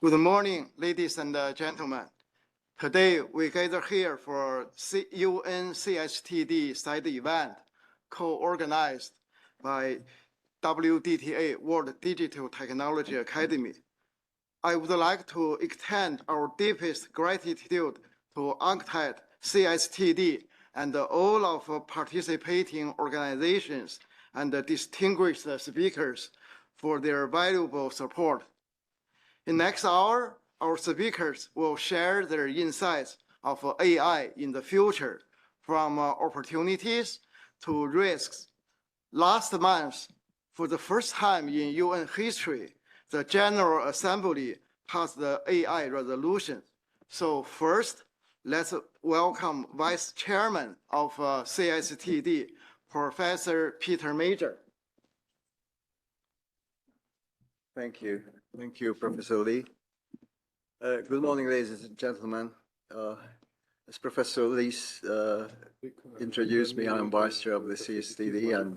Good morning, ladies and gentlemen. Today, we gather here for UN CSTD side event, co-organized by WDTA, World Digital Technology Academy. I would like to extend our deepest gratitude to UNCTAD, CSTD, and all of participating organizations and distinguished speakers for their valuable support. In the next hour, our speakers will share their insights of AI in the future, from opportunities to risks. Last month, for the first time in UN history, the General Assembly passed the AI resolution. So first, let's welcome Vice Chairman of CSTD, Professor Peter Major. Thank you. Thank you, Professor Lee. Good morning, ladies and gentlemen. As Professor Lee introduced me, I'm Vice Chair of the CSTD, and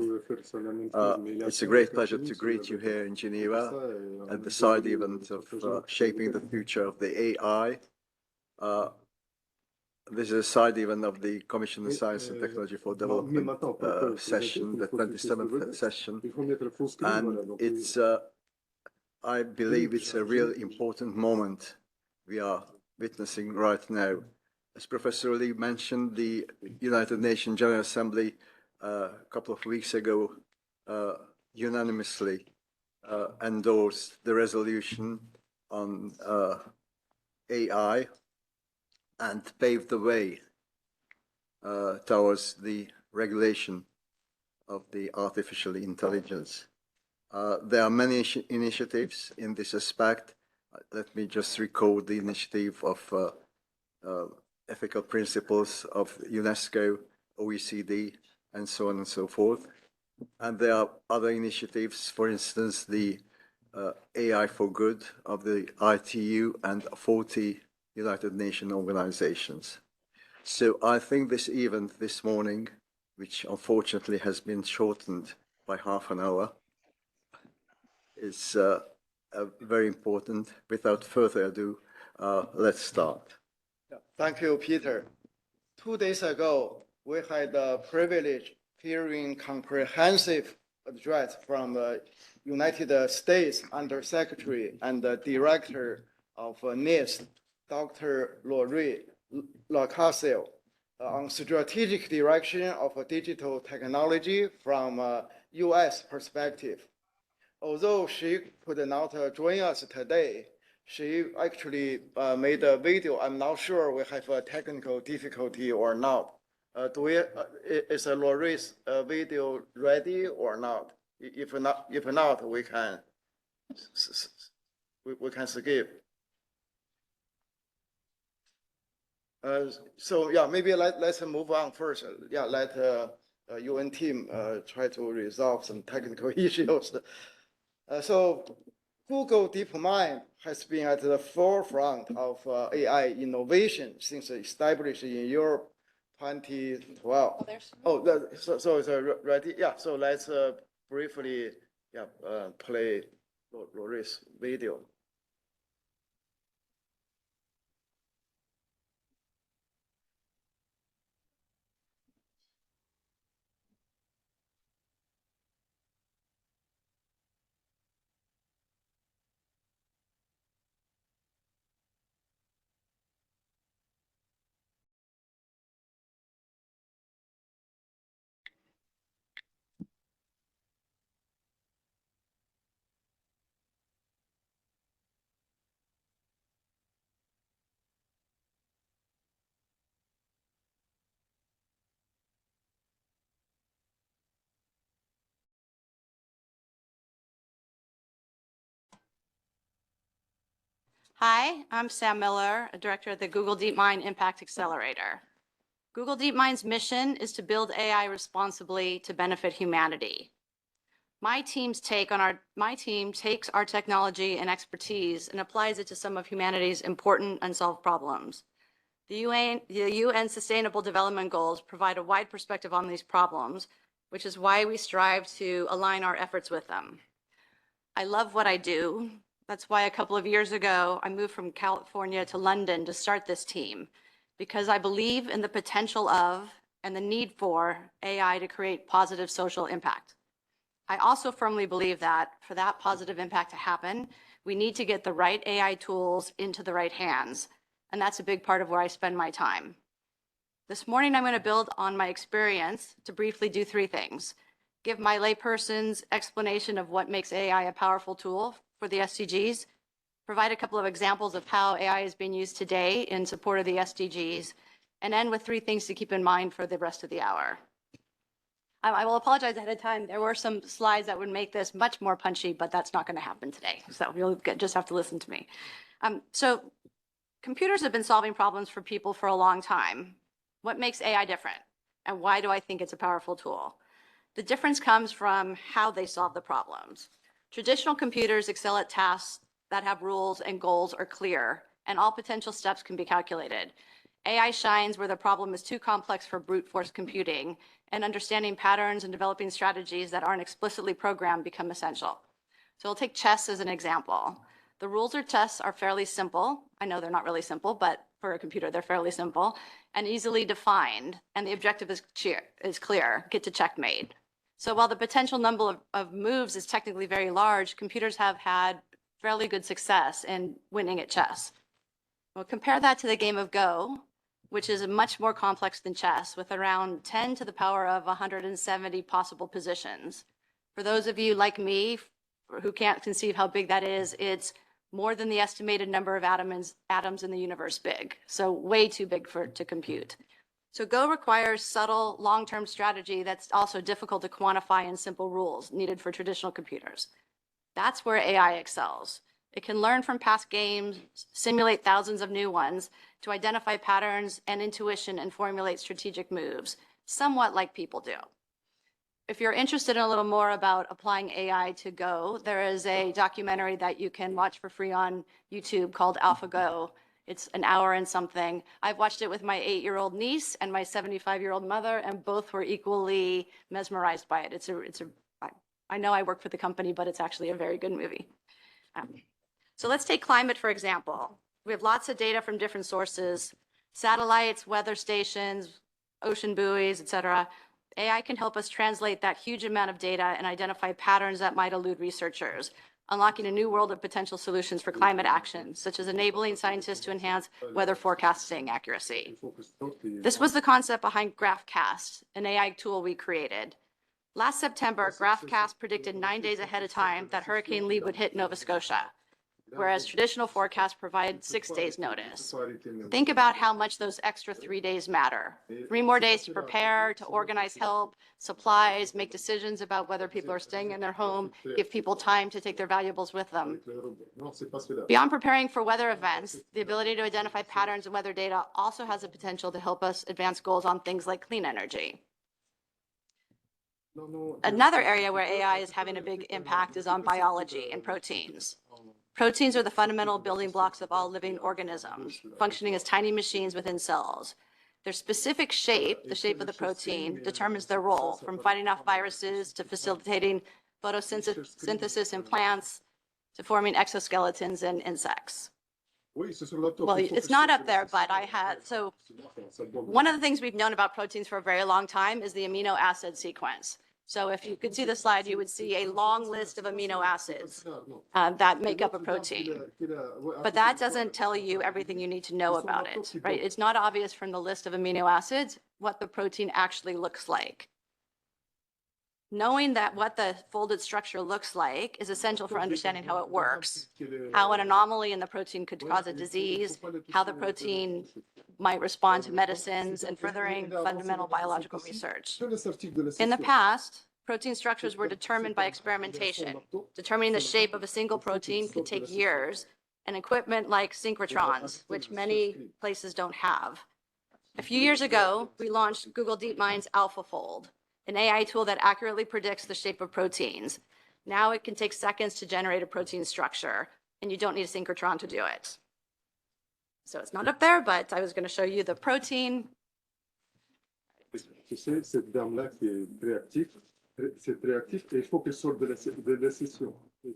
it's a great pleasure to greet you here in Geneva at the side event of Shaping the Future of the AI. This is a side event of the Commission on Science and Technology for Development session, the 27th session, and it's I believe it's a real important moment we are witnessing right now. As Professor Lee mentioned, the United Nations General Assembly a couple of weeks ago unanimously endorsed the resolution on AI and paved the way towards the regulation of the artificial intelligence. There are many initiatives in this aspect. Let me just recall the initiative of ethical principles of UNESCO, OECD, and so on and so forth. And there are other initiatives, for instance, the AI for Good of the ITU and 40 United Nations organizations. So I think this event this morning, which unfortunately has been shortened by half an hour, is very important. Without further ado, let's start. Thank you, Peter. 2 days ago, we had the privilege hearing comprehensive address from the United States Undersecretary and the Director of NIST, Dr. Lori LaCassel, on strategic direction of digital technology from a U.S. perspective. Although she could not join us today, she actually made a video. I'm not sure we have a technical difficulty or not. Is Lori's video ready or not? If not, we can skip. So yeah, maybe let's move on first. Yeah, let UN team try to resolve some technical issues. So Google DeepMind has been at the forefront of AI innovation since established in Europe 2012. So it's ready? Yeah, so let's briefly play Lori's video. Hi, I'm Sam Miller, a director at the Google DeepMind Impact Accelerator. Google DeepMind's mission is to build AI responsibly to benefit humanity. My team takes our technology and expertise and applies it to some of humanity's important unsolved problems. The UN Sustainable Development Goals provide a wide perspective on these problems, which is why we strive to align our efforts with them. I love what I do. That's why a couple of years ago, I moved from California to London to start this team, because I believe in the potential of and the need for AI to create positive social impact. I also firmly believe that for that positive impact to happen, we need to get the right AI tools into the right hands. And that's a big part of where I spend my time. This morning, I'm going to build on my experience to briefly do three things. Give my layperson's explanation of what makes AI a powerful tool for the SDGs, provide a couple of examples of how AI is being used today in support of the SDGs, and end with three things to keep in mind for the rest of the hour. I will apologize ahead of time. There were some slides that would make this much more punchy, but that's not going to happen today. So you'll just have to listen to me. So computers have been solving problems for people for a long time. What makes AI different? And why do I think it's a powerful tool? The difference comes from how they solve the problems. Traditional computers excel at tasks that have rules and goals are clear, and all potential steps can be calculated. AI shines where the problem is too complex for brute force computing, and understanding patterns and developing strategies that aren't explicitly programmed become essential. So I'll take chess as an example. The rules of chess are fairly simple. I know they're not really simple, but for a computer, they're fairly simple and easily defined. And the objective is clear, get to checkmate. So while the potential number of moves is technically very large, computers have had fairly good success in winning at chess. Well, compare that to the game of Go, which is much more complex than chess, with around 10 to the power of 170 possible positions. For those of you like me who can't conceive how big that is, it's more than the estimated number of atoms in the universe big, so way too big to compute. So Go requires subtle, long-term strategy that's also difficult to quantify in simple rules needed for traditional computers. That's where AI excels. It can learn from past games, simulate thousands of new ones to identify patterns and intuition and formulate strategic moves, somewhat like people do. If you're interested in a little more about applying AI to Go, there is a documentary that you can watch for free on YouTube called AlphaGo. It's an hour and something. I've watched it with my 8-year-old niece and my 75-year-old mother, and both were equally mesmerized by it. I know I work for the company, but it's actually a very good movie. So let's take climate, for example. We have lots of data from different sources, satellites, weather stations, ocean buoys, et cetera. AI can help us translate that huge amount of data and identify patterns that might elude researchers, unlocking a new world of potential solutions for climate action, such as enabling scientists to enhance weather forecasting accuracy. This was the concept behind GraphCast, an AI tool we created. Last September, GraphCast predicted 9 days ahead of time that Hurricane Lee would hit Nova Scotia, whereas traditional forecasts provide 6 days notice. Think about how much those extra 3 days matter. 3 more days to prepare, to organize help, supplies, make decisions about whether people are staying in their home, give people time to take their valuables with them. Beyond preparing for weather events, the ability to identify patterns in weather data also has the potential to help us advance goals on things like clean energy. Another area where AI is having a big impact is on biology and proteins. Proteins are the fundamental building blocks of all living organisms, functioning as tiny machines within cells. Their specific shape, the shape of the protein, determines their role, from fighting off viruses to facilitating photosynthesis in plants to forming exoskeletons in insects. Well, it's not up there, but so one of the things we've known about proteins for a very long time is the amino acid sequence. So if you could see the slide, you would see a long list of amino acids that make up a protein. But that doesn't tell you everything you need to know about it, right? It's not obvious from the list of amino acids what the protein actually looks like. Knowing that what the folded structure looks like is essential for understanding how it works, how an anomaly in the protein could cause a disease, how the protein might respond to medicines, and furthering fundamental biological research. In the past, protein structures were determined by experimentation. Determining the shape of a single protein could take years, and equipment like synchrotrons, which many places don't have. A few years ago, we launched Google DeepMind's AlphaFold, an AI tool that accurately predicts the shape of proteins. Now it can take seconds to generate a protein structure, and you don't need a synchrotron to do it. So it's not up there, but I was going to show you the protein. Tu sais, cette dame-là qui est très active, c'est très actif et il faut qu'elle sorte de la session. Et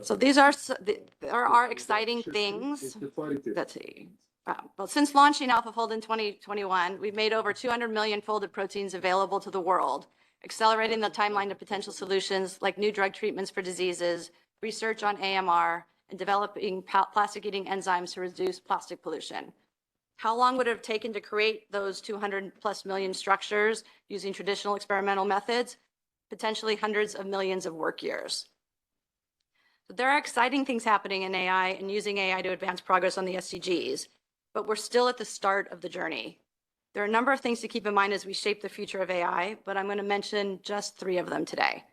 So there are exciting things. Let's see. Well, since launching AlphaFold in 2021, we've made over 200 million folded proteins available to the world, accelerating the timeline to potential solutions like new drug treatments for diseases, research on AMR, and developing plastic-eating enzymes to reduce plastic pollution. How long would it have taken to create those 200+ million structures using traditional experimental methods? Potentially hundreds of millions of work years. So there are exciting things happening in AI and using AI to advance progress on the SDGs, but we're still at the start of the journey. There are a number of things to keep in mind as we shape the future of AI, but I'm going to mention just 3 of them today.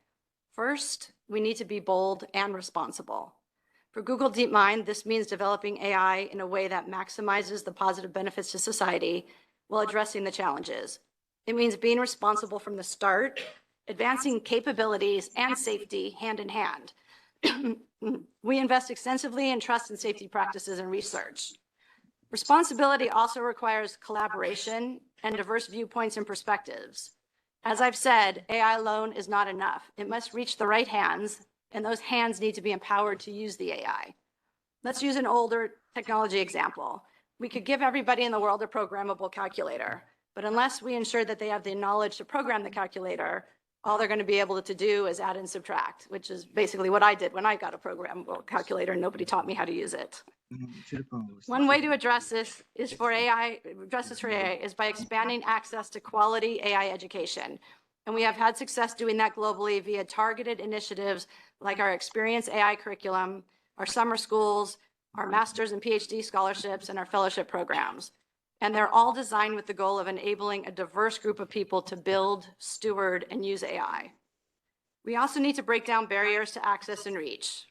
First, we need to be bold and responsible. For Google DeepMind, this means developing AI in a way that maximizes the positive benefits to society while addressing the challenges. It means being responsible from the start, advancing capabilities and safety hand in hand. We invest extensively in trust and safety practices and research. Responsibility also requires collaboration and diverse viewpoints and perspectives. As I've said, AI alone is not enough. It must reach the right hands, and those hands need to be empowered to use the AI. Let's use an older technology example. We could give everybody in the world a programmable calculator, but unless we ensure that they have the knowledge to program the calculator, all they're going to be able to do is add and subtract, which is basically what I did when I got a programmable calculator and nobody taught me how to use it. One way to address this for AI is by expanding access to quality AI education. And we have had success doing that globally via targeted initiatives like our Experience AI curriculum, our summer schools, our master's and PhD scholarships, and our fellowship programs. And they're all designed with the goal of enabling a diverse group of people to build, steward, and use AI. We also need to break down barriers to access and reach.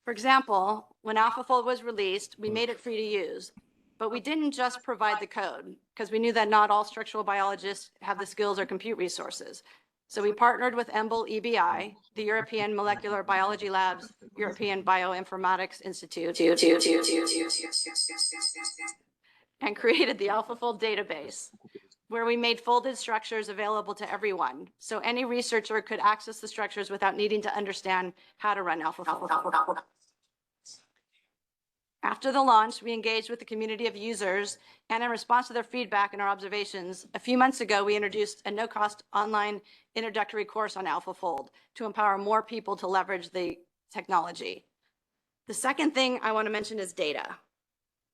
For example, when AlphaFold was released, we made it free to use, but we didn't just provide the code because we knew that not all structural biologists have the skills or compute resources. So we partnered with EMBL EBI, the European Molecular Biology Labs, European Bioinformatics Institute, and created the AlphaFold database, where we made folded structures available to everyone. So any researcher could access the structures without needing to understand how to run AlphaFold. After the launch, we engaged with the community of users, and in response to their feedback and our observations, a few months ago, we introduced a no-cost online introductory course on AlphaFold to empower more people to leverage the technology. The second thing I want to mention is data.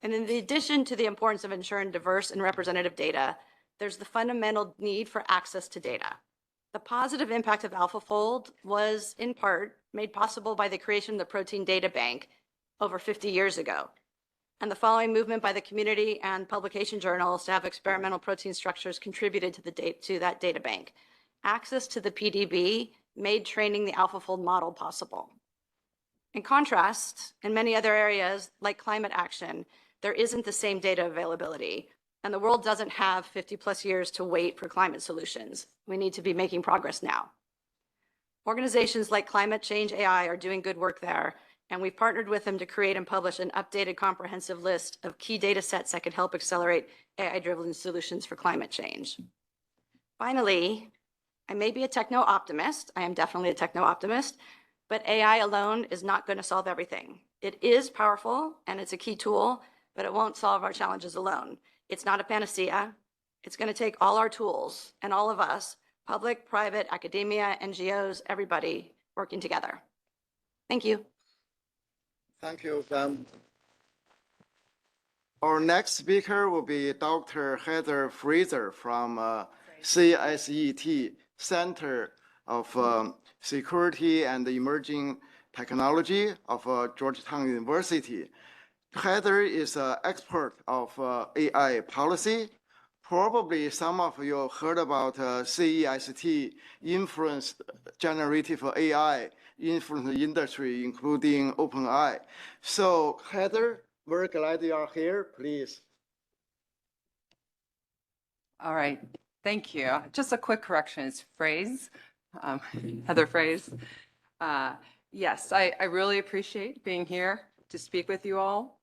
And in addition to the importance of ensuring diverse and representative data, there's the fundamental need for access to data. The positive impact of AlphaFold was, in part, made possible by the creation of the Protein Data Bank over 50 years ago, and the following movement by the community and publication journals to have experimental protein structures contributed to that data bank. Access to the PDB made training the AlphaFold model possible. In contrast, in many other areas, like climate action, there isn't the same data availability, and the world doesn't have 50+ years to wait for climate solutions. We need to be making progress now. Organizations like Climate Change AI are doing good work there, and we've partnered with them to create and publish an updated comprehensive list of key data sets that could help accelerate AI-driven solutions for climate change. Finally, I may be a techno-optimist. I am definitely a techno-optimist, but AI alone is not going to solve everything. It is powerful, and it's a key tool, but it won't solve our challenges alone. It's not a panacea. It's going to take all our tools and all of us, public, private, academia, NGOs, everybody working together. Thank you. Thank you, Pam. Our next speaker will be Dr. Heather Fraser from CSET, Center of Security and Emerging Technology of Georgetown University. Heather is an expert of AI policy. Probably some of you heard about CEST influenced generative AI influence the industry, including OpenAI. So Heather, very glad you are here, please. All right, thank you. Just a quick correction, it's Phrase, Heather Phrase. Yes, I really appreciate being here to speak with you all.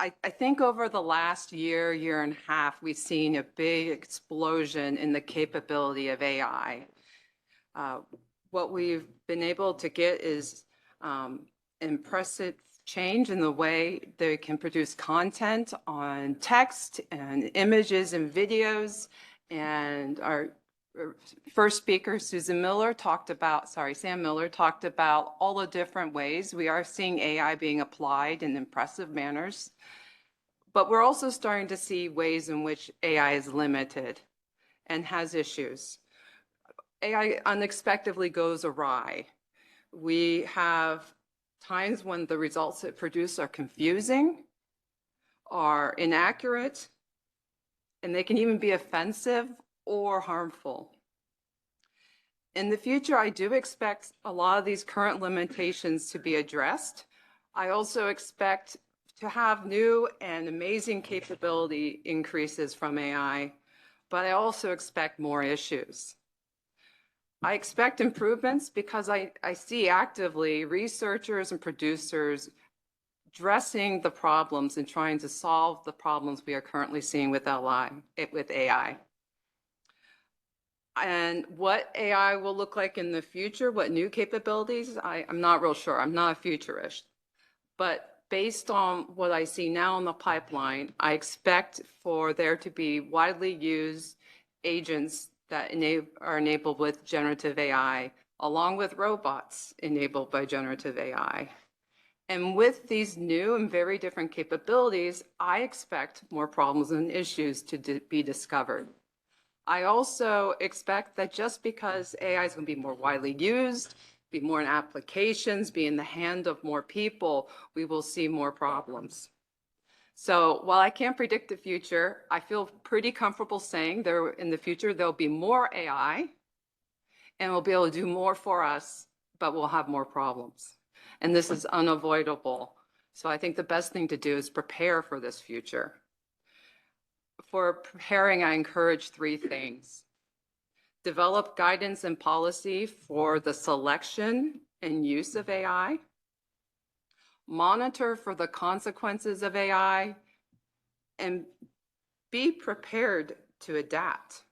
I think over the last year, year and a half, we've seen a big explosion in the capability of AI. What we've been able to get is impressive change in the way they can produce content on text and images and videos. And our first speaker, Sam Miller, talked about all the different ways we are seeing AI being applied in impressive manners. But we're also starting to see ways in which AI is limited and has issues. AI unexpectedly goes awry. We have times when the results it produces are confusing, are inaccurate, and they can even be offensive or harmful. In the future, I do expect a lot of these current limitations to be addressed. I also expect to have new and amazing capability increases from AI, but I also expect more issues. I expect improvements because I see actively researchers and producers addressing the problems and trying to solve the problems we are currently seeing with AI. And what AI will look like in the future, what new capabilities, I'm not real sure. I'm not a futurist. But based on what I see now in the pipeline, I expect for there to be widely used agents that are enabled with generative AI, along with robots enabled by generative AI. And with these new and very different capabilities, I expect more problems and issues to be discovered. I also expect that just because AI is going to be more widely used, be more in applications, be in the hand of more people, we will see more problems. So while I can't predict the future, I feel pretty comfortable saying in the future there'll be more AI and we'll be able to do more for us, but we'll have more problems. And this is unavoidable. So I think the best thing to do is prepare for this future. For preparing, I encourage 3 things. Develop guidance and policy for the selection and use of AI. Monitor for the consequences of AI, and be prepared to adapt.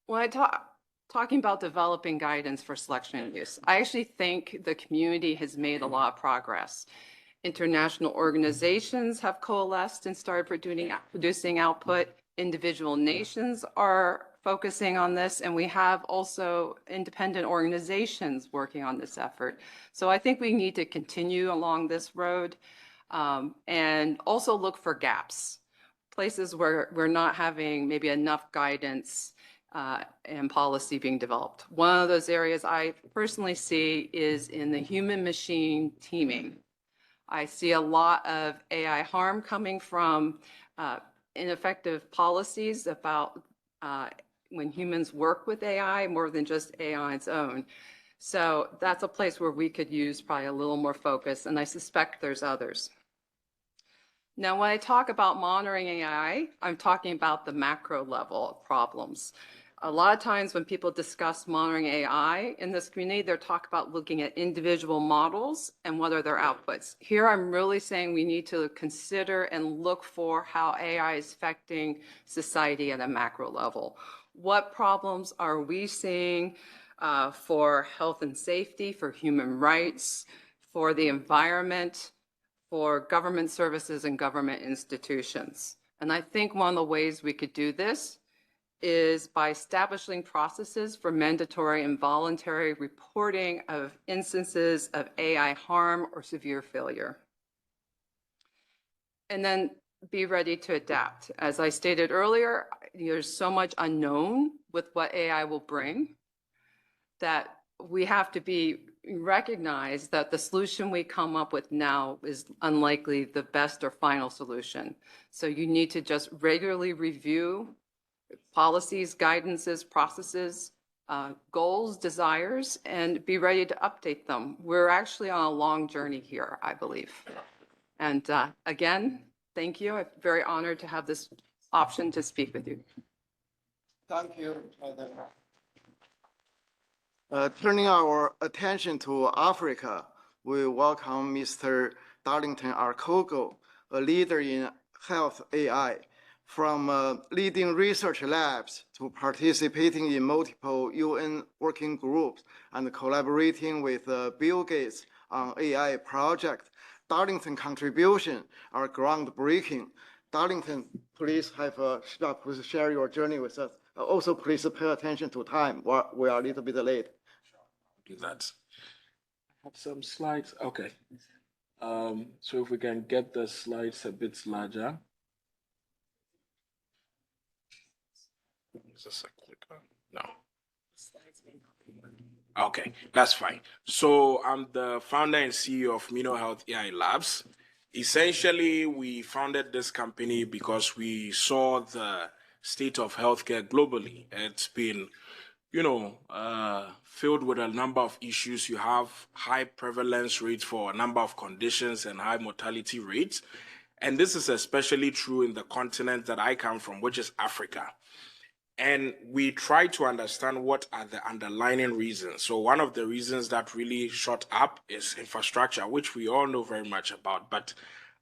When talking about developing guidance for selection and use, I actually think the community has made a lot of progress. International organizations have coalesced and started producing output. Individual nations are focusing on this, and we have also independent organizations working on this effort. So I think we need to continue along this road and also look for gaps, places where we're not having maybe enough guidance and policy being developed. One of those areas I personally see is in the human-machine teaming. I see a lot of AI harm coming from ineffective policies about when humans work with AI more than just AI on its own. So that's a place where we could use probably a little more focus, and I suspect there's others. Now, when I talk about monitoring AI, I'm talking about the macro level of problems. A lot of times when people discuss monitoring AI in this community, they're talking about looking at individual models and what are their outputs. Here, I'm really saying we need to consider and look for how AI is affecting society at a macro level. What problems are we seeing for health and safety, for human rights, for the environment, for government services and government institutions? And I think one of the ways we could do this is by establishing processes for mandatory and voluntary reporting of instances of AI harm or severe failure. And then be ready to adapt. As I stated earlier, there's so much unknown with what AI will bring that we have to recognize that the solution we come up with now is unlikely the best or final solution. So you need to just regularly review policies, guidances, processes, goals, desires, and be ready to update them. We're actually on a long journey here, I believe. And again, thank you. I'm very honored to have this option to speak with you. Thank you. Turning our attention to Africa, we welcome Mr. Darlington Arkogo, a leader in health AI, from leading research labs to participating in multiple UN working groups and collaborating with Bill Gates on AI project. Darlington contribution are groundbreaking. Darlington, please please share your journey with us. Also, please pay attention to time. We are a little bit late. Do that. I have some slides. Okay. So if we can get the slides a bit larger. Is this a clicker? No. Okay, that's fine. So I'm the founder and CEO of Mino Health AI Labs. Essentially, we founded this company because we saw the state of healthcare globally. It's been, filled with a number of issues. You have high prevalence rates for a number of conditions and high mortality rates. And this is especially true in the continent that I come from, which is Africa. And we try to understand what are the underlying reasons. So one of the reasons that really shot up is infrastructure, which we all know very much about. But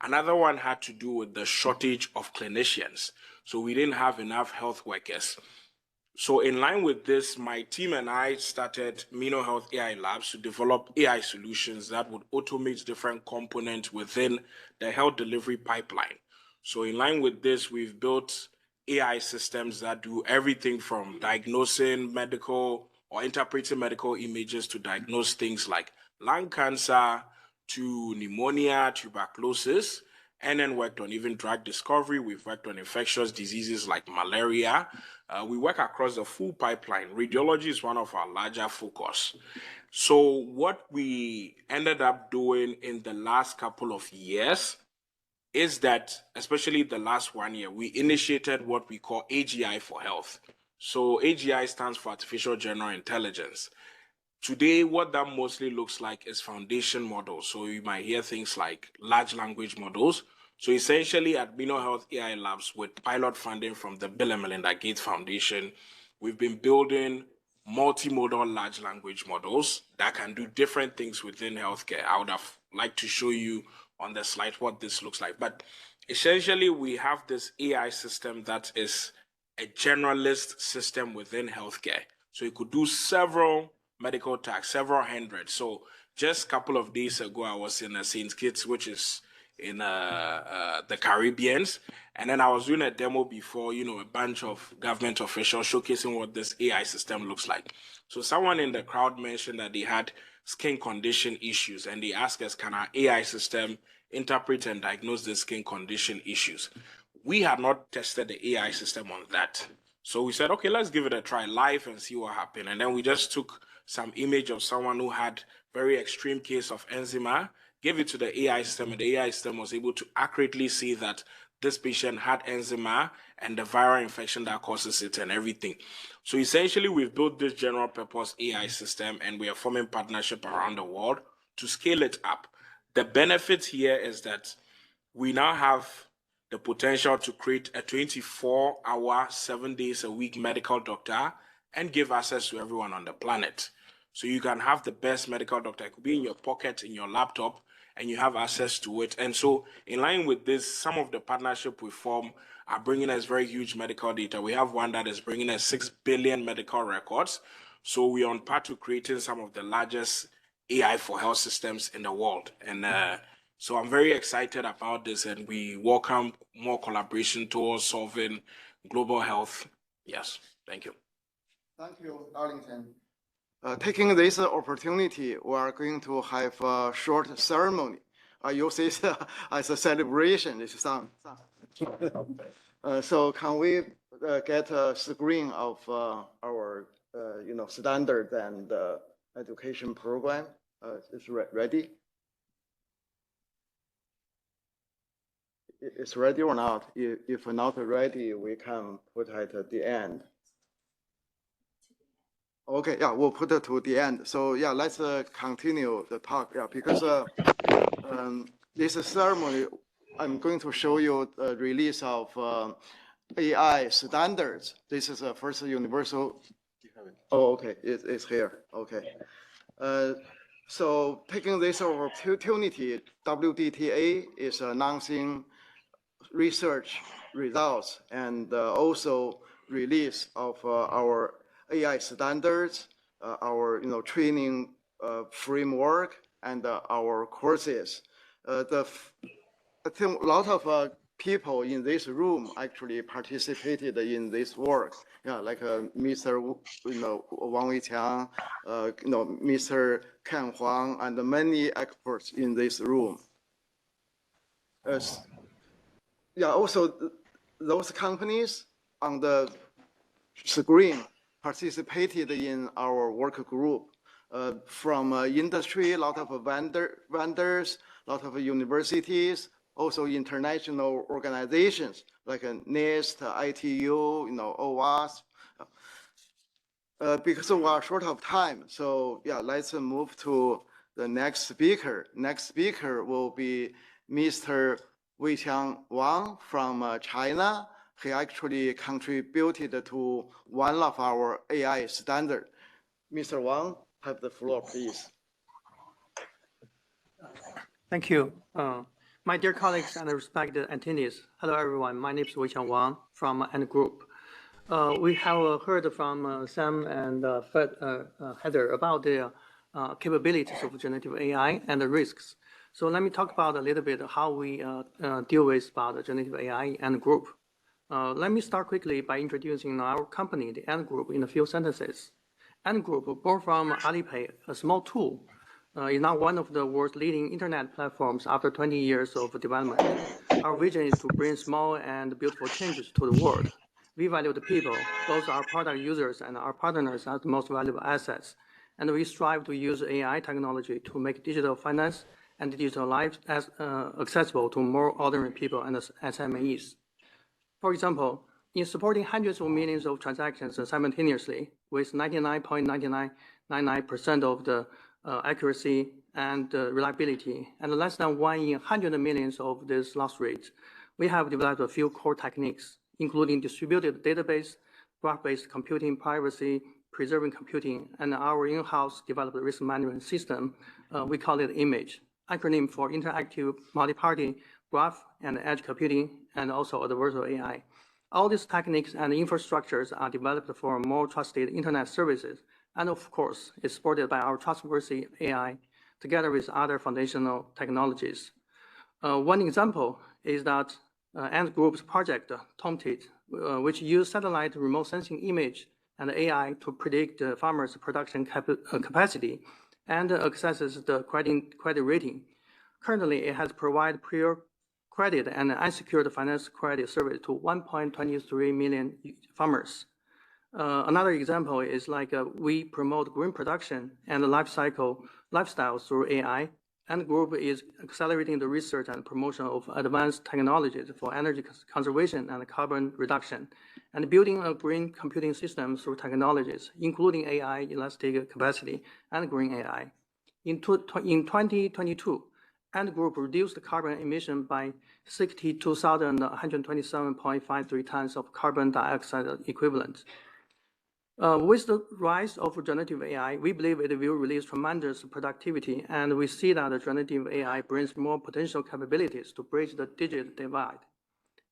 another one had to do with the shortage of clinicians. So we didn't have enough health workers. So in line with this, my team and I started Mino Health AI Labs to develop AI solutions that would automate different components within the health delivery pipeline. So in line with this, we've built AI systems that do everything from diagnosing medical or interpreting medical images to diagnose things like lung cancer to pneumonia, tuberculosis, and then worked on even drug discovery. We've worked on infectious diseases like malaria. We work across the full pipeline. Radiology is one of our larger focus. So what we ended up doing in the last couple of years is that, especially the last 1 year, we initiated what we call AGI for health. So AGI stands for Artificial General Intelligence. Today, what that mostly looks like is foundation models. So you might hear things like large language models. So essentially at Mino Health AI Labs, with pilot funding from the Bill and Melinda Gates Foundation, we've been building multimodal large language models that can do different things within healthcare. I would have liked to show you on the slide what this looks like. But essentially, we have this AI system that is a generalist system within healthcare. So it could do several medical tasks, several hundred. So just a couple of days ago, I was in St. Kitts, which is in the Caribbean. And then I was doing a demo before, a bunch of government officials showcasing what this AI system looks like. So someone in the crowd mentioned that they had skin condition issues, and they asked us, can our AI system interpret and diagnose the skin condition issues? We had not tested the AI system on that. So we said, okay, let's give it a try live and see what happened. And then we just took some image of someone who had very extreme case of eczema, gave it to the AI system, and the AI system was able to accurately see that this patient had eczema and the viral infection that causes it and everything. So essentially, we've built this general purpose AI system, and we are forming partnership around the world to scale it up. The benefit here is that we now have the potential to create a 24-hour, 7 days a week medical doctor and give access to everyone on the planet. So you can have the best medical doctor. It could be in your pocket, in your laptop, and you have access to it. And so in line with this, some of the partnership we form are bringing us very huge medical data. We have one that is bringing us 6 billion medical records. So we are on par to creating some of the largest AI for health systems in the world. And so I'm very excited about this, and we welcome more collaboration towards solving global health. Yes, thank you. Thank you, Darlington. Taking this opportunity, we are going to have a short ceremony. I use this as a celebration. This sound. So can we get a screen of our standard and education program? Is ready? It's ready or not? If not ready, we can put it at the end. Okay, yeah, we'll put it to the end. So yeah, let's continue the talk. Yeah, because this ceremony, I'm going to show you the release of AI standards. This is the first universal. Oh, okay, it's here. Okay. So taking this opportunity, WDTA is announcing research results and also release of our AI standards, our training framework, and our courses. I think a lot of people in this room actually participated in this work. Yeah, like Mr. Wang Weiqiang, Mr. Ken Huang, and many experts in this room. Yeah, also those companies on the screen participated in our work group. From industry, a lot of vendors, a lot of universities, also international organizations like NIST, ITU, OWASP. Because we are short of time, so yeah, let's move to the next speaker. Next speaker will be Mr. Weiqiang Wang from China. He actually contributed to one of our AI standards. Mr. Wang, have the floor, please. Thank you. My dear colleagues and respected attendees, hello everyone. My name is Weiqiang Wang from Ant Group. We have heard from Sam and Heather about the capabilities of generative AI and the risks. So let me talk about a little bit how we deal with about generative AI and Group. Let me start quickly by introducing our company, the Ant Group, in a few sentences. Ant Group, born from Alipay, a small tool, is now one of the world's leading internet platforms after 20 years of development. Our vision is to bring small and beautiful changes to the world. We value the people, both our product users and our partners, as the most valuable assets. And we strive to use AI technology to make digital finance and digital life as accessible to more ordinary people and SMEs. For example, in supporting hundreds of millions of transactions simultaneously with 99.9999% of the accuracy and reliability, and less than 1 in 100 millions of this loss rate, we have developed a few core techniques, including distributed database, graph-based computing, privacy, preserving computing, and our in-house developed risk management system. We call it IMAGE, acronym for Interactive Multi-Party Graph and Edge Computing, and also Adversarial AI. All these techniques and infrastructures are developed for more trusted internet services, and of course, is supported by our trustworthy AI, together with other foundational technologies. One example is that Ant Group's project, Tomtit, which uses satellite remote sensing image and AI to predict farmers' production capacity and accesses the credit rating. Currently, it has provided prior credit and unsecured finance credit service to 1.23 million farmers. Another example is like we promote green production and lifestyle through AI, and Group is accelerating the research and promotion of advanced technologies for energy conservation and carbon reduction, and building a green computing system through technologies, including AI, elastic capacity, and green AI. In 2022, Ant Group reduced carbon emission by 62,127.53 tons of carbon dioxide equivalent. With the rise of generative AI, we believe it will release tremendous productivity, and we see that generative AI brings more potential capabilities to bridge the digital divide.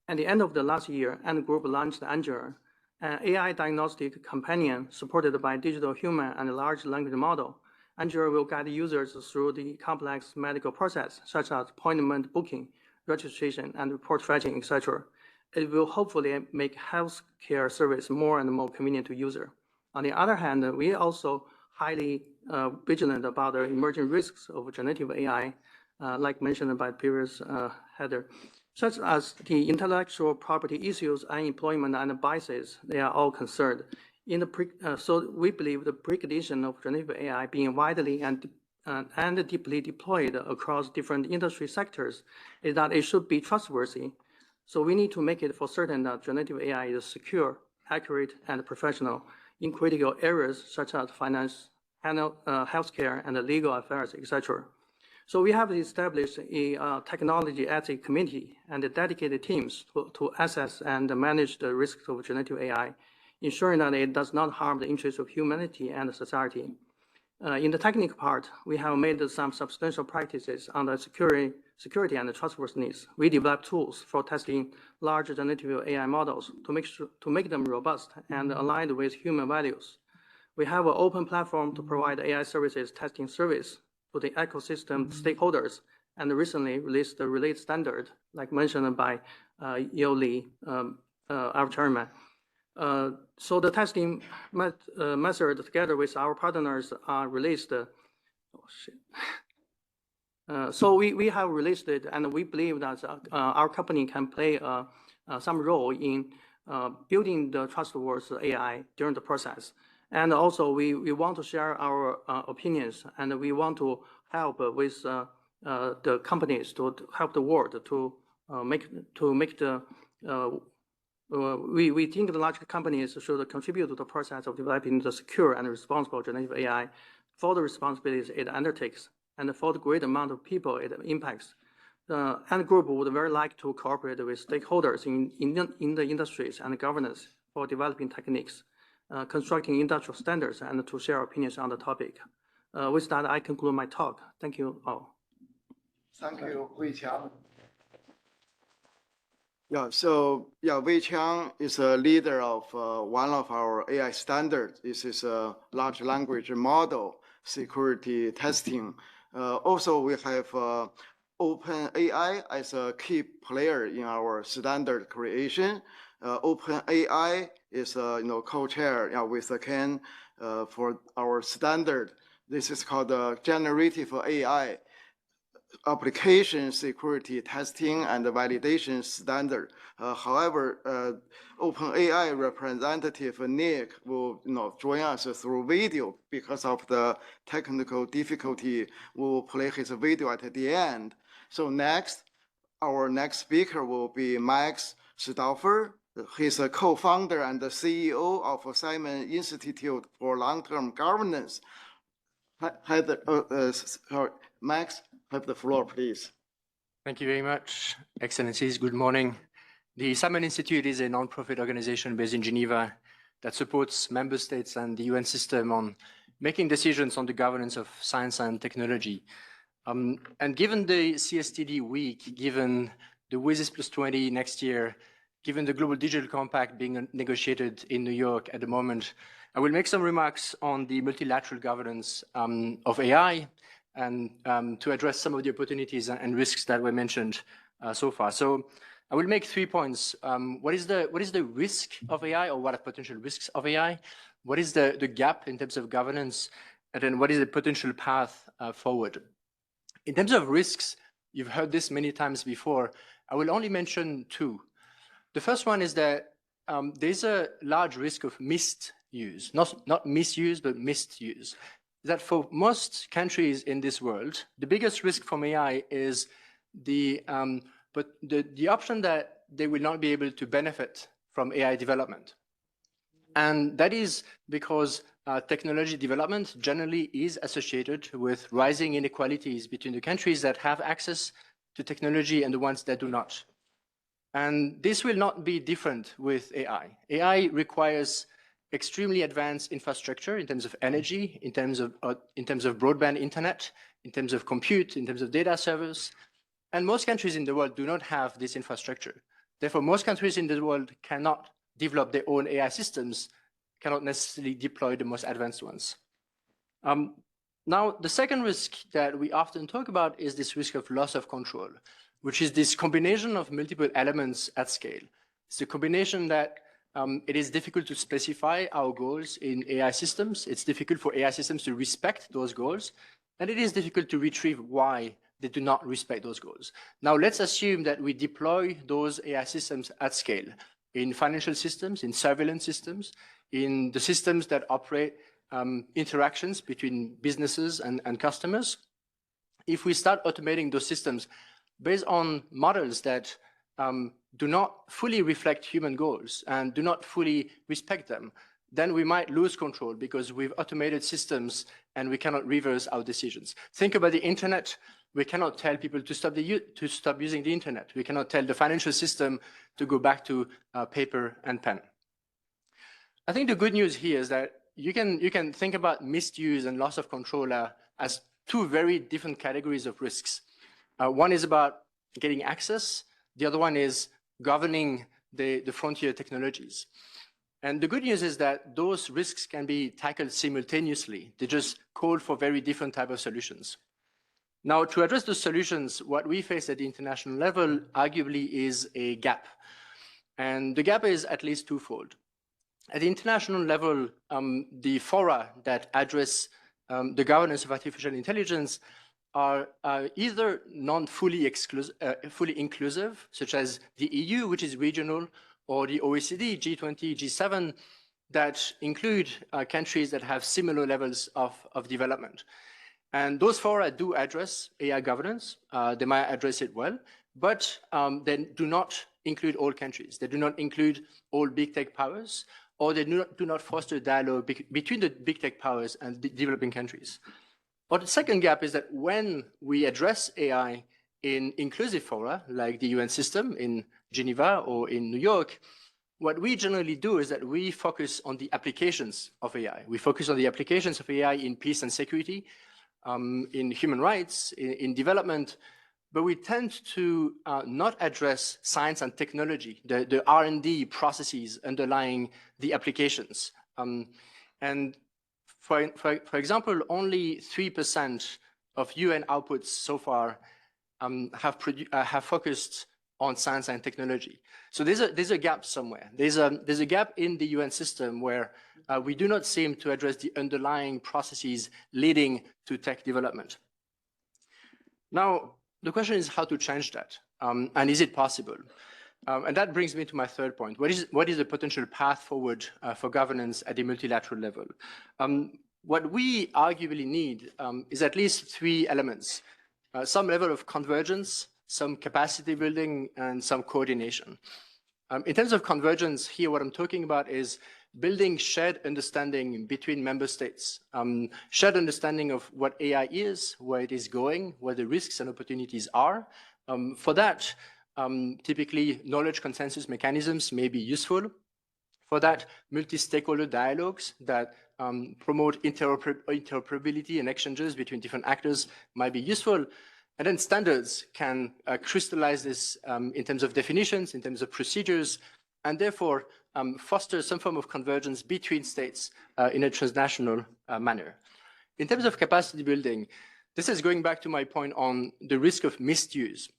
At the end of the last year, Ant Group launched Angela, an AI diagnostic companion supported by digital human and large language model. Angela will guide users through the complex medical process, such as appointment booking, registration, and report fetching, etc. It will hopefully make healthcare service more and more convenient to user. On the other hand, we are also highly vigilant about the emerging risks of generative AI, like mentioned by previous header, such as the intellectual property issues, unemployment, and biases. They are all concerned. So we believe the precondition of generative AI being widely and deeply deployed across different industry sectors is that it should be trustworthy. So we need to make it for certain that generative AI is secure, accurate, and professional in critical areas such as finance, healthcare, and legal affairs, etc. So we have established a technology ethics committee and dedicated teams to assess and manage the risks of generative AI, ensuring that it does not harm the interests of humanity and society. In the technical part, we have made some substantial practices on the security and trustworthiness. We developed tools for testing large generative AI models to make them robust and aligned with human values. We have an open platform to provide AI services testing service to the ecosystem stakeholders, and recently released the related standard, like mentioned by Yeo Li, our chairman. So the testing method together with our partners are released. So we have released it, and we believe that our company can play some role in building the trustworthy AI during the process. And also, we want to share our opinions, and we want to help with the companies to help the world to make the. We think the large companies should contribute to the process of developing the secure and responsible generative AI for the responsibilities it undertakes and for the great amount of people it impacts. The Ant Group would very like to cooperate with stakeholders in the industries and governance for developing techniques, constructing industrial standards, and to share opinions on the topic. With that, I conclude my talk. Thank you all. Thank you, Wei Qiang. Yeah, so Wei Qiang is a leader of one of our AI standards. This is a large language model security testing. Also, we have OpenAI as a key player in our standard creation. OpenAI is co-chair with Ken for our standard. This is called the generative AI application security testing and validation standard. However, OpenAI representative Nick will join us through video because of the technical difficulty. We will play his video at the end. So next, our next speaker will be Max Stauffer. He's a co-founder and the CEO of Simon Institute for Long-Term Governance. Max, have the floor, please. Thank you very much, Excellencies. Good morning. The Simon Institute is a non-profit organization based in Geneva that supports member states and the UN system on making decisions on the governance of science and technology. And given the CSTD week, given the WSIS plus 20 next year, given the Global Digital Compact being negotiated in New York at the moment, I will make some remarks on the multilateral governance of AI and to address some of the opportunities and risks that were mentioned so far. So I will make 3 points. What is the risk of AI, or what are potential risks of AI? What is the gap in terms of governance? And then what is the potential path forward? In terms of risks, you've heard this many times before. I will only mention 2. The first one is that there's a large risk of misuse, not misuse, but misuse. That for most countries in this world, the biggest risk from AI is the option that they will not be able to benefit from AI development. And that is because technology development generally is associated with rising inequalities between the countries that have access to technology and the ones that do not. And this will not be different with AI. AI requires extremely advanced infrastructure in terms of energy, in terms of broadband internet, in terms of compute, in terms of data servers. And most countries in the world do not have this infrastructure. Therefore, most countries in the world cannot develop their own AI systems, cannot necessarily deploy the most advanced ones. Now, the second risk that we often talk about is this risk of loss of control, which is this combination of multiple elements at scale. It's a combination that it is difficult to specify our goals in AI systems. It's difficult for AI systems to respect those goals. And it is difficult to retrieve why they do not respect those goals. Now, let's assume that we deploy those AI systems at scale in financial systems, in surveillance systems, in the systems that operate interactions between businesses and customers. If we start automating those systems based on models that do not fully reflect human goals and do not fully respect them, then we might lose control because we've automated systems and we cannot reverse our decisions. Think about the internet. We cannot tell people to stop using the internet. We cannot tell the financial system to go back to paper and pen. I think the good news here is that you can think about misuse and loss of control as two very different categories of risks. One is about getting access. The other one is governing the frontier technologies. And the good news is that those risks can be tackled simultaneously. They just call for very different type of solutions. Now, to address those solutions, what we face at the international level arguably is a gap. And the gap is at least twofold. At the international level, the fora that address the governance of artificial intelligence are either non-fully fully inclusive, such as the EU, which is regional, or the OECD, G20, G7, that include countries that have similar levels of development. And those fora do address AI governance. They might address it well, but they do not include all countries. They do not include all big tech powers, or they do not foster dialogue between the big tech powers and the developing countries. Or the second gap is that when we address AI in inclusive fora, like the UN system in Geneva or in New York, what we generally do is that we focus on the applications of AI. We focus on the applications of AI in peace and security, in human rights, in development, but we tend to not address science and technology, the R&D processes underlying the applications. And for example, only 3% of UN outputs so far have focused on science and technology. So there's a gap somewhere. There's a gap in the UN system where we do not seem to address the underlying processes leading to tech development. Now, the question is how to change that, and is it possible? And that brings me to my third point. What is the potential path forward for governance at the multilateral level? What we arguably need is at least three elements: some level of convergence, some capacity building, and some coordination. In terms of convergence, here what I'm talking about is building shared understanding between member states, shared understanding of what AI is, where it is going, where the risks and opportunities are. For that, typically knowledge consensus mechanisms may be useful. For that, multi-stakeholder dialogues that promote interoperability and exchanges between different actors might be useful. And then standards can crystallize this in terms of definitions, in terms of procedures, and therefore foster some form of convergence between states in a transnational manner. In terms of capacity building, this is going back to my point on the risk of misuse.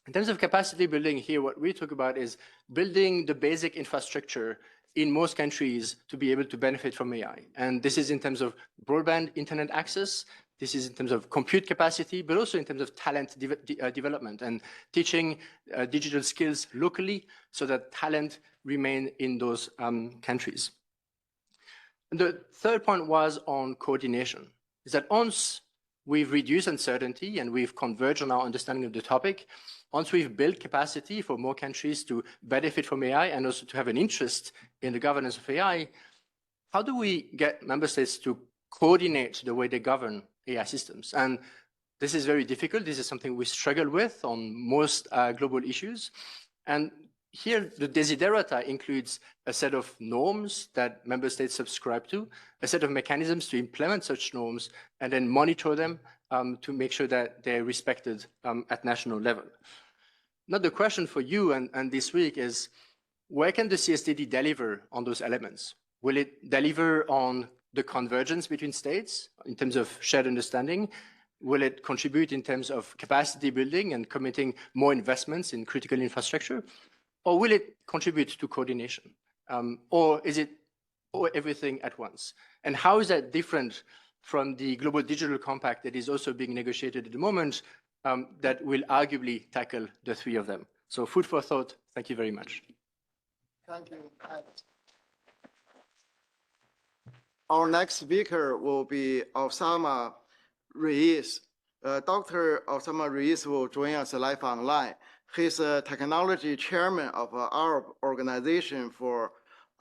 In terms of capacity building here, what we talk about is building the basic infrastructure in most countries to be able to benefit from AI. And this is in terms of broadband internet access. This is in terms of compute capacity, but also in terms of talent development and teaching digital skills locally so that talent remain in those countries. And the third point was on coordination, is that once we've reduced uncertainty and we've converged on our understanding of the topic, once we've built capacity for more countries to benefit from AI and also to have an interest in the governance of AI, how do we get member states to coordinate the way they govern AI systems? And this is very difficult. This is something we struggle with on most global issues. And here, the desiderata includes a set of norms that member states subscribe to, a set of mechanisms to implement such norms, and then monitor them to make sure that they're respected at national level. Now, the question for you and this week is, where can the CSTD deliver on those elements? Will it deliver on the convergence between states in terms of shared understanding? Will it contribute in terms of capacity building and committing more investments in critical infrastructure? Or will it contribute to coordination? Or is it everything at once? And how is that different from the Global Digital Compact that is also being negotiated at the moment that will arguably tackle the three of them? So food for thought. Thank you very much. Thank you. Our next speaker will be Osama Ruiz. Dr. Osama Ruiz will join us live online. He's a technology chairman of our organization for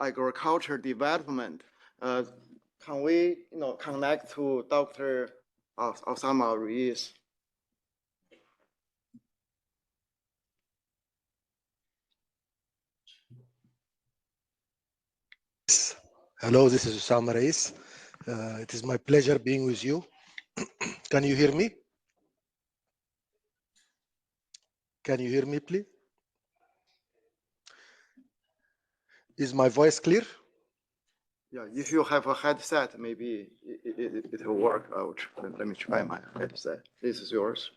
agriculture development. Can we, connect to Dr. Osama Ruiz? Hello, this is Usama Reis. It is my pleasure being with you. Can you hear me? Can you hear me, please? Is my voice clear? Yeah, if you have a headset, maybe it will work out. Let me try my headset. This is yours.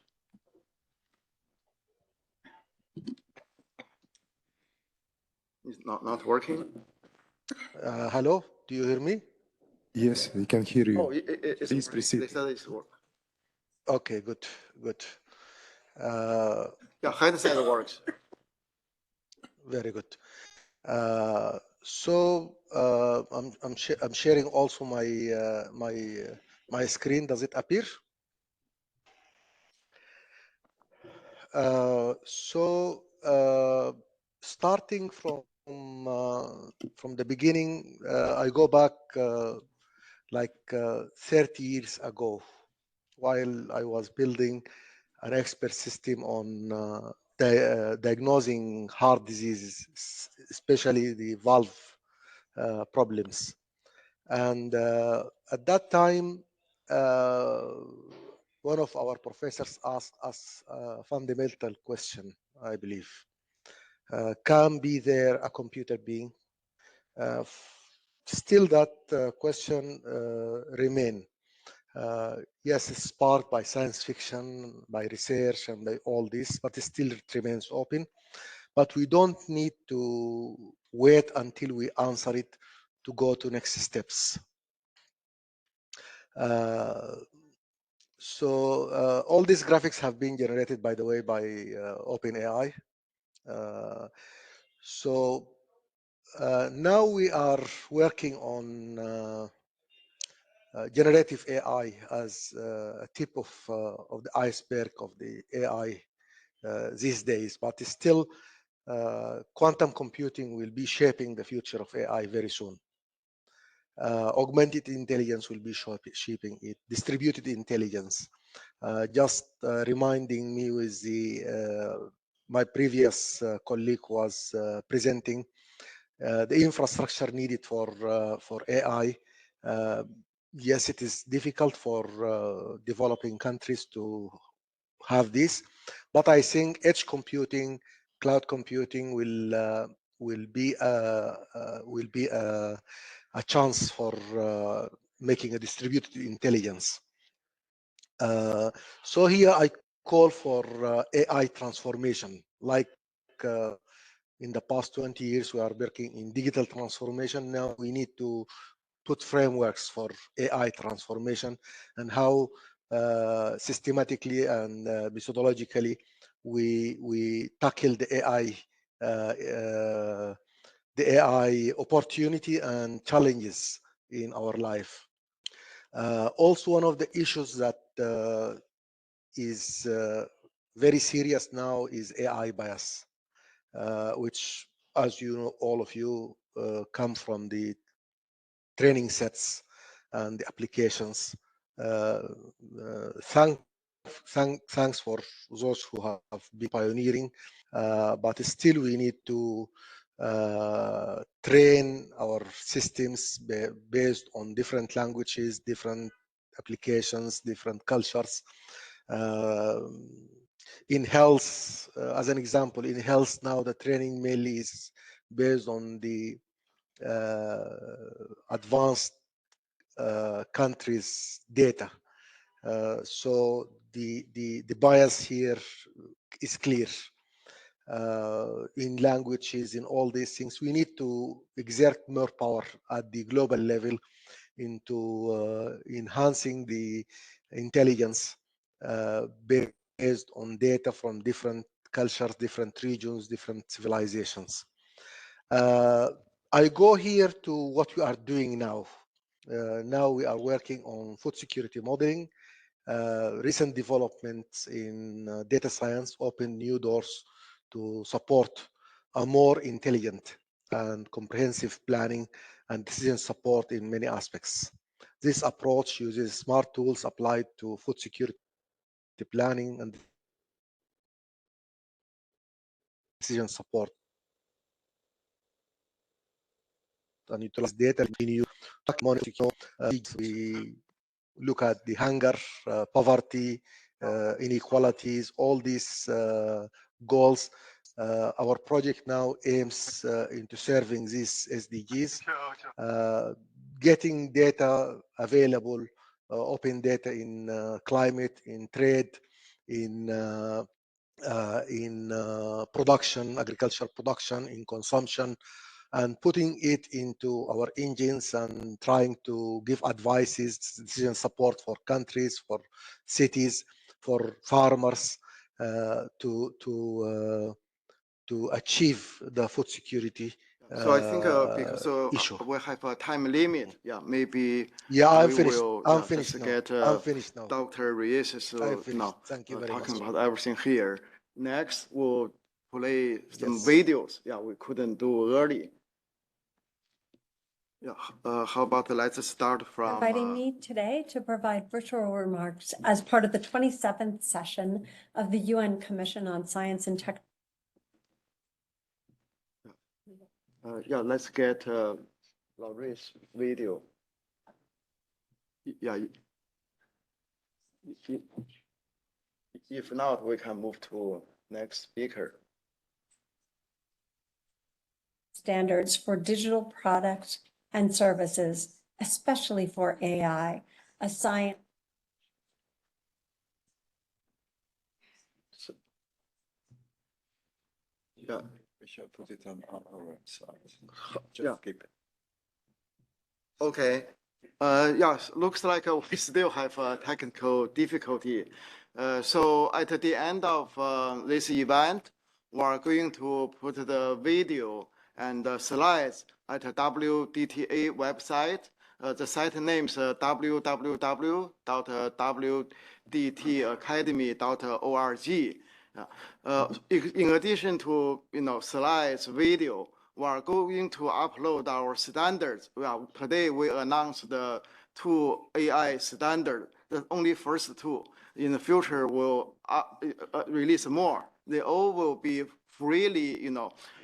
It's not working? Hello, do you hear me? Yes, we can hear you. Oh, it's Please working. proceed. They said it's work. Okay, good, good. Yeah, headset works. Very good. I'm sharing also my screen. Does it appear? Starting from the beginning, I go back like 30 years ago, while I was building an expert system on diagnosing heart diseases, especially the valve problems. And at that time, one of our professors asked us a fundamental question, I believe. Can be there a computer being? Still that question remain. Yes, it's sparked by science fiction, by research, and by all this, but it still remains open. But we don't need to wait until we answer it to go to next steps. All these graphics have been generated, by the way, by OpenAI. Now we are working on generative AI as a tip of the iceberg of the AI these days, but still quantum computing will be shaping the future of AI very soon. Augmented intelligence will be shaping it, distributed intelligence. Just reminding me with the my previous colleague was presenting the infrastructure needed for AI. Yes, it is difficult for developing countries to have this, but I think edge computing, cloud computing will be a chance for making a distributed intelligence. So here I call for AI transformation. Like in the past 20 years, we are working in digital transformation. Now we need to put frameworks for AI transformation and how systematically and methodologically we tackle the AI opportunity and challenges in our life. Also, one of the issues that is very serious now is AI bias, which, as you know, all of you come from the training sets and the applications. Thanks for those who have been pioneering, but still we need to train our systems based on different languages, different applications, different cultures. In health, as an example, in health now the training mainly is based on the advanced countries' data. So the bias here is clear. In languages, in all these things, we need to exert more power at the global level into enhancing the intelligence based on data from different cultures, different regions, different civilizations. I go here to what we are doing now. Now we are working on food security modeling. Recent developments in data science open new doors to support a more intelligent and comprehensive planning and decision support in many aspects. This approach uses smart tools applied to food security planning and decision support. and utilize data. We look at the hunger, poverty, inequalities, all these goals. Our project now aims into serving these SDGs, getting data available, open data in climate, in trade, in production, agricultural production, in consumption, and putting it into our engines and trying to give advices, decision support for countries, for cities, for farmers to achieve the food security So I think because issue. we have a time limit, yeah, maybe Yeah, I'm we finished. will I'm just finished now. get I'm finished now. Dr. Reyes I'm finished. now Thank you very talking much. about everything here. Next, we'll play some Yes. videos. Yeah, we couldn't do early. Yeah, how about let's start from. Inviting me today to provide virtual remarks as part of the 27th session of the UN Commission on Science and Tech. Yeah, let's get Laurie's video. Yeah. If not, we can move to next speaker. Standards for digital products and services, especially for AI, a science. Yeah. We shall put it on our website. Yeah. Just keep it. Okay. Yes, looks like we still have a technical difficulty. So at the end of this event, we are going to put the video and the slides at the WDTA website. The site name is www.wdtacademy.org. In addition to slides, video, we are going to upload our standards. Well, today we announced the 2 AI standards, the only first 2. In the future, we'll release more. They all will be freely,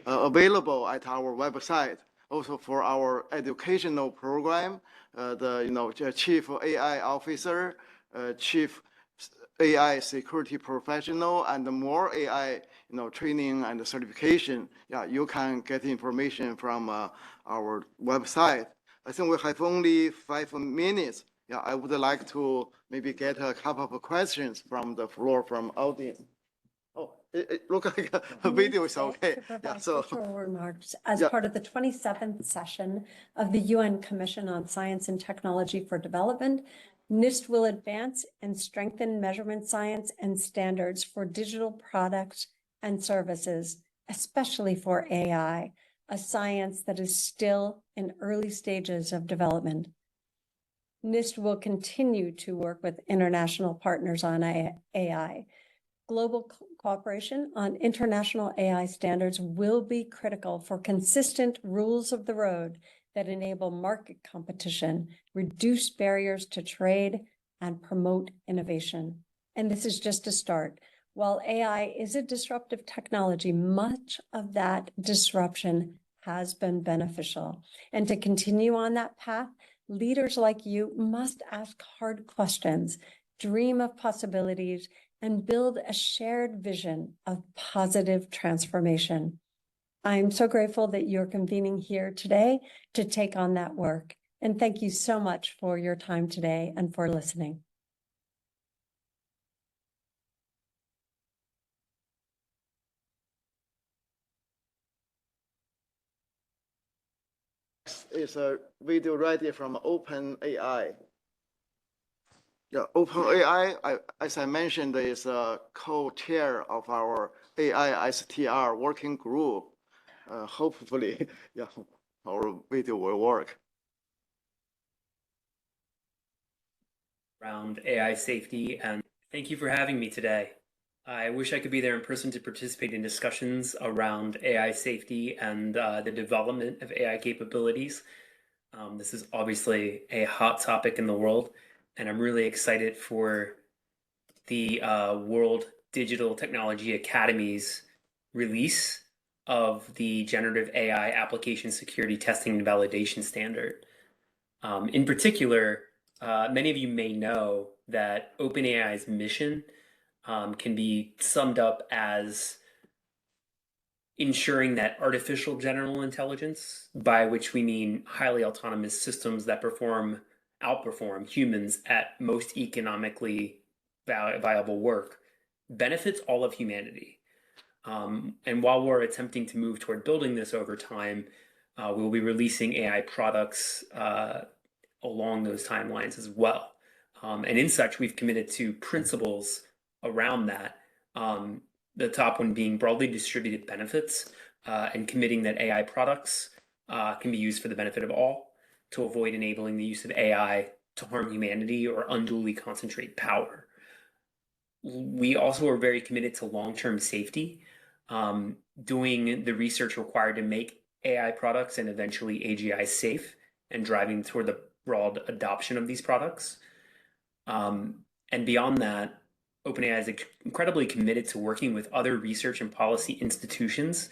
available at our website. Also for our educational program, the chief AI officer, chief AI security professional, and more AI, training and certification. Yeah, you can get information from our website. I think we have only 5 minutes. Yeah, I would like to maybe get a couple of questions from the floor, from audience. Oh, it looks like a video is okay. Yeah, so Virtual remarks as Yeah. part of the 27th session of the UN Commission on Science and Technology for Development. NIST will advance and strengthen measurement science and standards for digital products and services, especially for AI, a science that is still in early stages of development. NIST will continue to work with international partners on AI. Global cooperation on international AI standards will be critical for consistent rules of the road that enable market competition, reduce barriers to trade, and promote innovation. And this is just a start. While AI is a disruptive technology, much of that disruption has been beneficial. And to continue on that path, leaders like you must ask hard questions, dream of possibilities, and build a shared vision of positive transformation. I'm so grateful that you're convening here today to take on that work. And thank you so much for your time today and for listening. Is a video ready from OpenAI. Yeah, OpenAI, as I mentioned, is a co-chair of our AI STR working group. Hopefully, yeah, our video will work. Around AI safety, and thank you for having me today. I wish I could be there in person to participate in discussions around AI safety and the development of AI capabilities. This is obviously a hot topic in the world, and I'm really excited for the World Digital Technology Academy's release of the generative AI application security testing and validation standard. In particular, many of you may know that OpenAI's mission can be summed up as ensuring that artificial general intelligence, by which we mean highly autonomous systems that outperform humans at most economically viable work, benefits all of humanity. And while we're attempting to move toward building this over time, we'll be releasing AI products along those timelines as well. And in such, we've committed to principles around that. The top one being broadly distributed benefits, and committing that AI products can be used for the benefit of all, to avoid enabling the use of AI to harm humanity or unduly concentrate power. We also are very committed to long-term safety, doing the research required to make AI products and eventually AGI safe, and driving toward the broad adoption of these products. And beyond that, OpenAI is incredibly committed to working with other research and policy institutions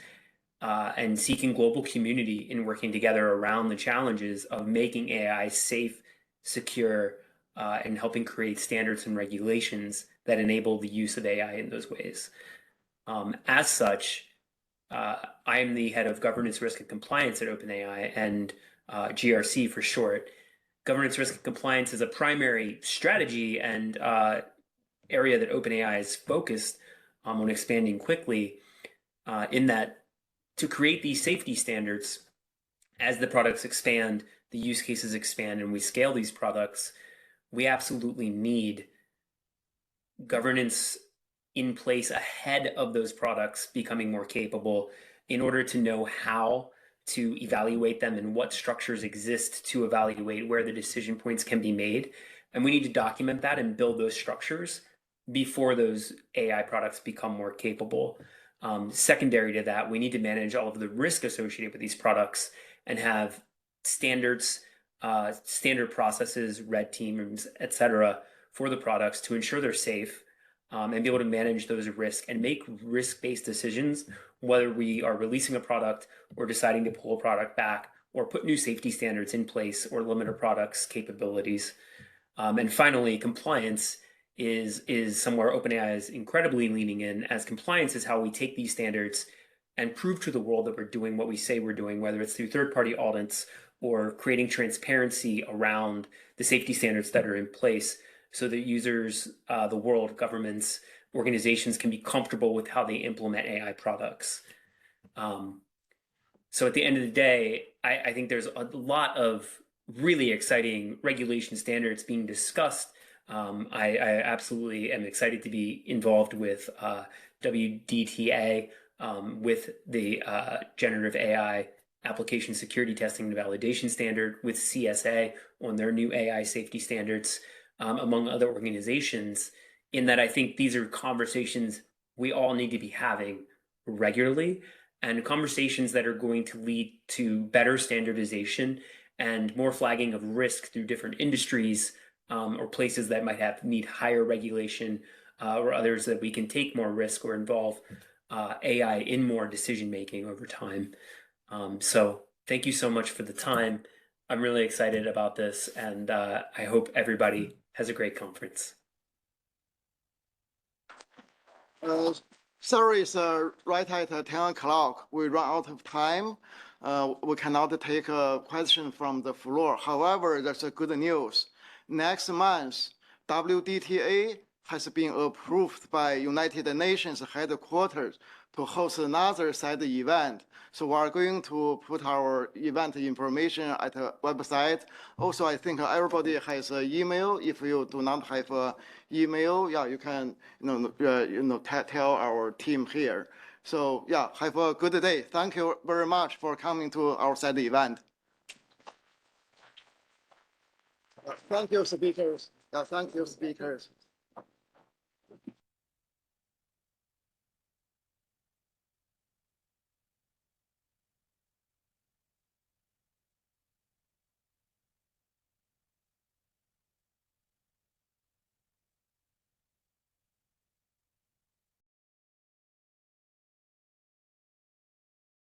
and seeking global community in working together around the challenges of making AI safe, secure, and helping create standards and regulations that enable the use of AI in those ways. As such, I am the head of governance, risk, and compliance at OpenAI, and GRC for short. Governance, risk, and compliance is a primary strategy and area that OpenAI is focused on expanding quickly, in that to create these safety standards, as the products expand, the use cases expand, and we scale these products, we absolutely need governance in place ahead of those products becoming more capable, in order to know how to evaluate them and what structures exist to evaluate where the decision points can be made. And we need to document that and build those structures before those AI products become more capable. Secondary to that, we need to manage all of the risk associated with these products and have standards, standard processes, red teams, et cetera, for the products to ensure they're safe, and be able to manage those risks and make risk-based decisions, whether we are releasing a product or deciding to pull a product back or put new safety standards in place or limit a product's capabilities. And finally, compliance is somewhere OpenAI is incredibly leaning in, as compliance is how we take these standards and prove to the world that we're doing what we say we're doing, whether it's through third-party audits or creating transparency around the safety standards that are in place, so that users, the world, governments, organizations can be comfortable with how they implement AI products. So at the end of the day, I think there's a lot of really exciting regulation standards being discussed. I absolutely am excited to be involved with WDTA, with the generative AI application security testing and validation standard, with CSA on their new AI safety standards, among other organizations, in that I think these are conversations we all need to be having regularly, and conversations that are going to lead to better standardization and more flagging of risk through different industries, or places that might need higher regulation, or others that we can take more risk or involve AI in more decision-making over time. So thank you so much for the time. I'm really excited about this, and I hope everybody has a great conference. Sorry, sir, right at 10 o'clock, we run out of time. We cannot take a question from the floor. However, there's a good news. Next month, WDTA has been approved by United Nations headquarters to host another side event. So we are going to put our event information at the website. Also, I think everybody has an email. If you do not have an email, yeah, you can tell our team here. So yeah, have a good day. Thank you very much for coming to our side event. Thank you, speakers. Yeah, thank you, speakers.